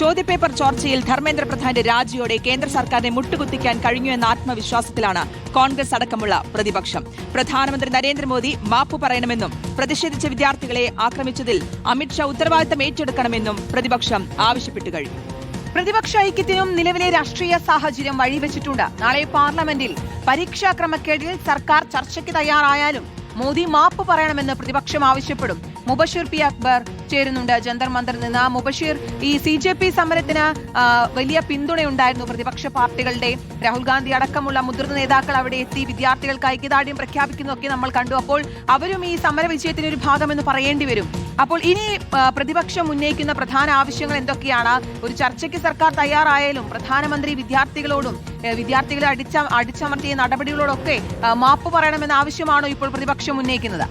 ചോദ്യപേപ്പർ ചോർച്ചയിൽ ധർമ്മേന്ദ്ര പ്രധാന്റെ രാജിയോടെ കേന്ദ്ര സർക്കാരിനെ മുട്ടുകുത്തിക്കാൻ കഴിഞ്ഞു എന്ന ആത്മവിശ്വാസത്തിലാണ് കോൺഗ്രസ് അടക്കമുള്ള പ്രതിപക്ഷം. പ്രധാനമന്ത്രി നരേന്ദ്രമോദി മാപ്പു പറയണമെന്നും പ്രതിഷേധിച്ച വിദ്യാർത്ഥികളെ ആക്രമിച്ചതിൽ അമിത്ഷാ ഉത്തരവാദിത്തം ഏറ്റെടുക്കണമെന്നും പ്രതിപക്ഷം ആവശ്യപ്പെട്ടു കഴിഞ്ഞു. പ്രതിപക്ഷ ഐക്യത്തിനും നിലവിലെ രാഷ്ട്രീയ സാഹചര്യം വഴിവെച്ചിട്ടുണ്ട്. നാളെ പാർലമെന്റിൽ പരീക്ഷാ ക്രമക്കേടിൽ സർക്കാർ ചർച്ചയ്ക്ക് തയ്യാറായാലും മോദി മാപ്പ് പറയണമെന്ന് പ്രതിപക്ഷം ആവശ്യപ്പെടും. മുബഷീർ പി അക്ബർ ചേരുന്നുണ്ട് ജന്തർ മന്ദറിൽ നിന്ന്. മുബഷീർ, ഈ CJP സമരത്തിന് വലിയ പിന്തുണയുണ്ടായിരുന്നു പ്രതിപക്ഷ പാർട്ടികളുടെ. രാഹുൽ ഗാന്ധി അടക്കമുള്ള മുതിർന്ന നേതാക്കൾ അവിടെ എത്തി വിദ്യാർത്ഥികൾക്ക് ഐക്യദാർഢ്യം പ്രഖ്യാപിക്കുന്നതൊക്കെ നമ്മൾ കണ്ടു. അപ്പോൾ അവരും ഈ സമര വിജയത്തിന്റെ ഒരു ഭാഗമെന്ന് പറയേണ്ടി വരും. അപ്പോൾ ഇനി പ്രതിപക്ഷം ഉന്നയിക്കുന്ന പ്രധാന ആവശ്യങ്ങൾ എന്തൊക്കെയാണ്? ഒരു ചർച്ചയ്ക്ക് സർക്കാർ തയ്യാറായാലും പ്രധാനമന്ത്രി വിദ്യാർത്ഥികളെ അടിച്ചമർത്തിയ നടപടികളോടൊക്കെ മാപ്പ് പറയണമെന്ന ആവശ്യമാണോ ഇപ്പോൾ പ്രതിപക്ഷം ഉന്നയിക്കുന്നത്?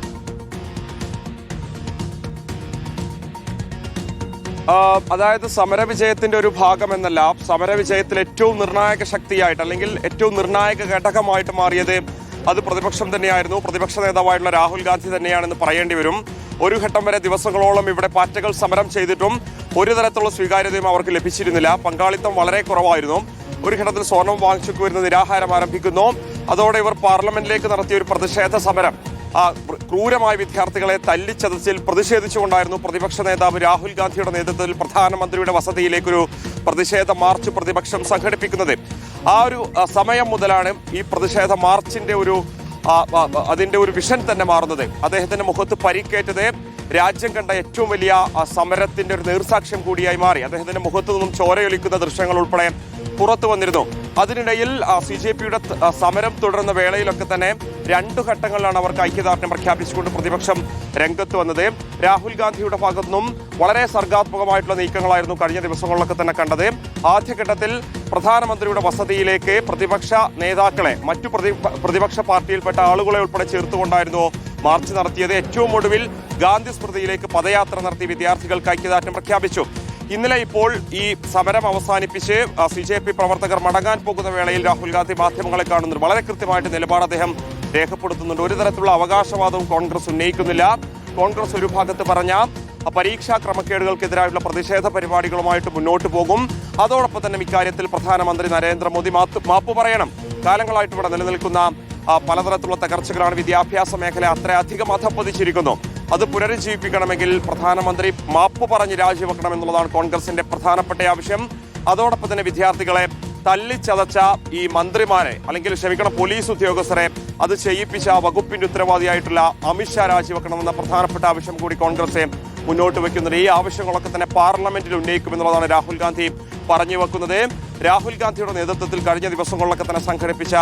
അതായത് സമരവിജയത്തിന്റെ ഒരു ഭാഗമെന്നല്ല, സമരവിജയത്തിൽ ഏറ്റവും നിർണായക ശക്തിയായിട്ട് അല്ലെങ്കിൽ ഏറ്റവും നിർണായക ഘടകമായിട്ട് മാറിയത് അത് പ്രതിപക്ഷം തന്നെയായിരുന്നു. പ്രതിപക്ഷ നേതാവായിട്ടുള്ള രാഹുൽ ഗാന്ധി തന്നെയാണെന്ന് പറയേണ്ടി വരും. ഒരു ഘട്ടം വരെ ദിവസങ്ങളോളം ഇവിടെ പാർട്ടികൾ സമരം ചെയ്തിട്ടും ഒരു തരത്തിലുള്ള സ്വീകാര്യതയും അവർക്ക് ലഭിച്ചിരുന്നില്ല. പങ്കാളിത്തം വളരെ കുറവായിരുന്നു. ഒരു ഘട്ടത്തിൽ സ്വർണം വാങ്ങിച്ചു വരുന്ന നിരാഹാരം ആരംഭിക്കുന്നു. അതോടെ ഇവർ പാർലമെന്റിലേക്ക് നടത്തിയ ഒരു പ്രതിഷേധ സമരം, ക്രൂരമായ വിദ്യാർത്ഥികളെ തല്ലിച്ചതച്ചിൽ പ്രതിഷേധിച്ചുകൊണ്ടായിരുന്നു പ്രതിപക്ഷ നേതാവ് രാഹുൽ ഗാന്ധിയുടെ നേതൃത്വത്തിൽ പ്രധാനമന്ത്രിയുടെ വസതിയിലേക്കൊരു പ്രതിഷേധ മാർച്ച് പ്രതിപക്ഷം സംഘടിപ്പിക്കുന്നത്. ആ ഒരു സമയം മുതലാണ് ഈ പ്രതിഷേധ മാർച്ചിന്റെ അതിന്റെ ഒരു വിഷൻ തന്നെ മാറുന്നത്. അദ്ദേഹത്തിന്റെ മുഖത്ത് പരിക്കേറ്റത് രാജ്യം കണ്ട ഏറ്റവും വലിയ സമരത്തിന്റെ ഒരു നേർസാക്ഷ്യം കൂടിയായി മാറി. അദ്ദേഹത്തിന്റെ മുഖത്തു നിന്നും ചോരയൊലിക്കുന്ന ദൃശ്യങ്ങൾ ഉൾപ്പെടെ പുറത്തു വന്നിരുന്നു. അതിനിടയിൽ CJPയുടെ സമരം തുടരുന്ന വേളയിലൊക്കെ തന്നെ 2 ഘട്ടങ്ങളിലാണ് അവർക്ക് ഐക്യദാർഢ്യം പ്രഖ്യാപിച്ചുകൊണ്ട് പ്രതിപക്ഷം രംഗത്ത് വന്നത്. രാഹുൽ ഗാന്ധിയുടെ ഭാഗത്തു നിന്നും വളരെ സർഗാത്മകമായിട്ടുള്ള നീക്കങ്ങളായിരുന്നു കഴിഞ്ഞ ദിവസങ്ങളിലൊക്കെ തന്നെ കണ്ടത്. ആദ്യഘട്ടത്തിൽ പ്രധാനമന്ത്രിയുടെ വസതിയിലേക്ക് പ്രതിപക്ഷ നേതാക്കളെ, മറ്റു പ്രതിപക്ഷ പാർട്ടിയിൽപ്പെട്ട ആളുകളെ ഉൾപ്പെടെ ചേർത്തുകൊണ്ടായിരുന്നു മാർച്ച് നടത്തിയത്. ഏറ്റവും ഒടുവിൽ ഗാന്ധി സ്മൃതിയിലേക്ക് പദയാത്ര നടത്തി വിദ്യാർത്ഥികൾക്ക് ഐക്യദാർഢ്യം പ്രഖ്യാപിച്ചു. ഇന്നലെ ഇപ്പോൾ ഈ സമരം അവസാനിപ്പിച്ച് CJP പ്രവർത്തകർ മടങ്ങാൻ പോകുന്ന വേളയിൽ രാഹുൽ ഗാന്ധി മാധ്യമങ്ങളെ കാണുന്നുണ്ട്. വളരെ കൃത്യമായിട്ട് നിലപാട് അദ്ദേഹം രേഖപ്പെടുത്തുന്നുണ്ട്. ഒരു തരത്തിലുള്ള അവകാശവാദവും കോൺഗ്രസ് ഉന്നയിക്കുന്നില്ല. കോൺഗ്രസ് ഒരു ഭാഗത്ത് പറഞ്ഞ പരീക്ഷാ ക്രമക്കേടുകൾക്കെതിരായുള്ള പ്രതിഷേധ പരിപാടികളുമായിട്ട് മുന്നോട്ട് പോകും. അതോടൊപ്പം തന്നെ ഇക്കാര്യത്തിൽ പ്രധാനമന്ത്രി നരേന്ദ്രമോദി മാപ്പ് പറയണം. കാലങ്ങളായിട്ട് ഇവിടെ നിലനിൽക്കുന്ന പലതരത്തിലുള്ള തകർച്ചകളാണ്. വിദ്യാഭ്യാസ മേഖല അത്രയധികം അധപ്പതിച്ചിരിക്കുന്നു. അത് പുനരുജ്ജീവിപ്പിക്കണമെങ്കിൽ പ്രധാനമന്ത്രി മാപ്പ് പറഞ്ഞ് രാജിവെക്കണം എന്നുള്ളതാണ് കോൺഗ്രസിന്റെ പ്രധാനപ്പെട്ട ആവശ്യം. അതോടൊപ്പം തന്നെ വിദ്യാർത്ഥികളെ തല്ലിച്ചതച്ച ഈ മന്ത്രിമാരെ, അല്ലെങ്കിൽ പോലീസ് ഉദ്യോഗസ്ഥരെ അത് ചെയ്യിപ്പിച്ച വകുപ്പിന്റെ ഉത്തരവാദിയായിട്ടുള്ള അമിത്ഷാ രാജിവെക്കണമെന്ന പ്രധാനപ്പെട്ട ആവശ്യം കൂടി കോൺഗ്രസ് മുന്നോട്ട് വെക്കുന്നുണ്ട്. ഈ ആവശ്യങ്ങളൊക്കെ തന്നെ പാർലമെന്റിൽ ഉന്നയിക്കുമെന്നുള്ളതാണ് രാഹുൽ ഗാന്ധി പറഞ്ഞു വെക്കുന്നത്. രാഹുൽ ഗാന്ധിയുടെ നേതൃത്വത്തിൽ കഴിഞ്ഞ ദിവസങ്ങളിലൊക്കെ തന്നെ സംഘടിപ്പിച്ച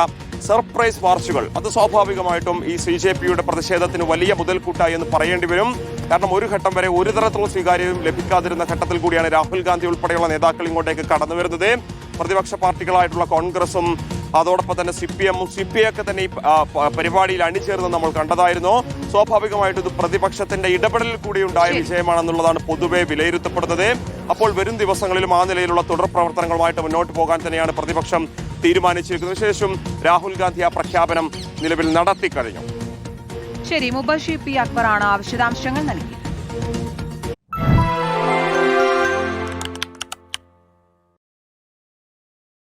സർപ്രൈസ് മാർച്ചുകൾ അത് സ്വാഭാവികമായിട്ടും ഈ CJPയുടെ പ്രതിഷേധത്തിന് വലിയ മുതൽക്കൂട്ടായി എന്ന് പറയേണ്ടി വരും. കാരണം ഒരു ഘട്ടം വരെ ഒരു തരത്തിലുള്ള സ്വീകാര്യവും ലഭിക്കാതിരുന്ന ഘട്ടത്തിൽ കൂടിയാണ് രാഹുൽ ഗാന്ധി ഉൾപ്പെടെയുള്ള നേതാക്കൾ ഇങ്ങോട്ടേക്ക് കടന്നു വരുന്നത്. പ്രതിപക്ഷ പാർട്ടികളായിട്ടുള്ള കോൺഗ്രസും അതോടൊപ്പം തന്നെ CPM-ഉം CPI ഒക്കെ തന്നെ ഈ പരിപാടിയിൽ അണിചേർന്ന് നമ്മൾ കണ്ടതായിരുന്നു. സ്വാഭാവികമായിട്ടും ഇത് പ്രതിപക്ഷത്തിന്റെ ഇടപെടലിൽ കൂടി ഉണ്ടായ വിജയമാണെന്നുള്ളതാണ് പൊതുവെ വിലയിരുത്തപ്പെടുന്നത്. അപ്പോൾ വരും ദിവസങ്ങളിലും ആ നിലയിലുള്ള തുടർ പ്രവർത്തനങ്ങളുമായിട്ട് മുന്നോട്ട് പോകാൻ തന്നെയാണ് പ്രതിപക്ഷം തീരുമാനിച്ചിരിക്കുന്നത്. ശേഷം രാഹുൽ ഗാന്ധി ആ പ്രഖ്യാപനം നിലവിൽ നടത്തി കഴിഞ്ഞു. ശരി, മുബഷീർ പി അക്ബറാണ് വിശദാംശങ്ങൾ നൽകിയത്.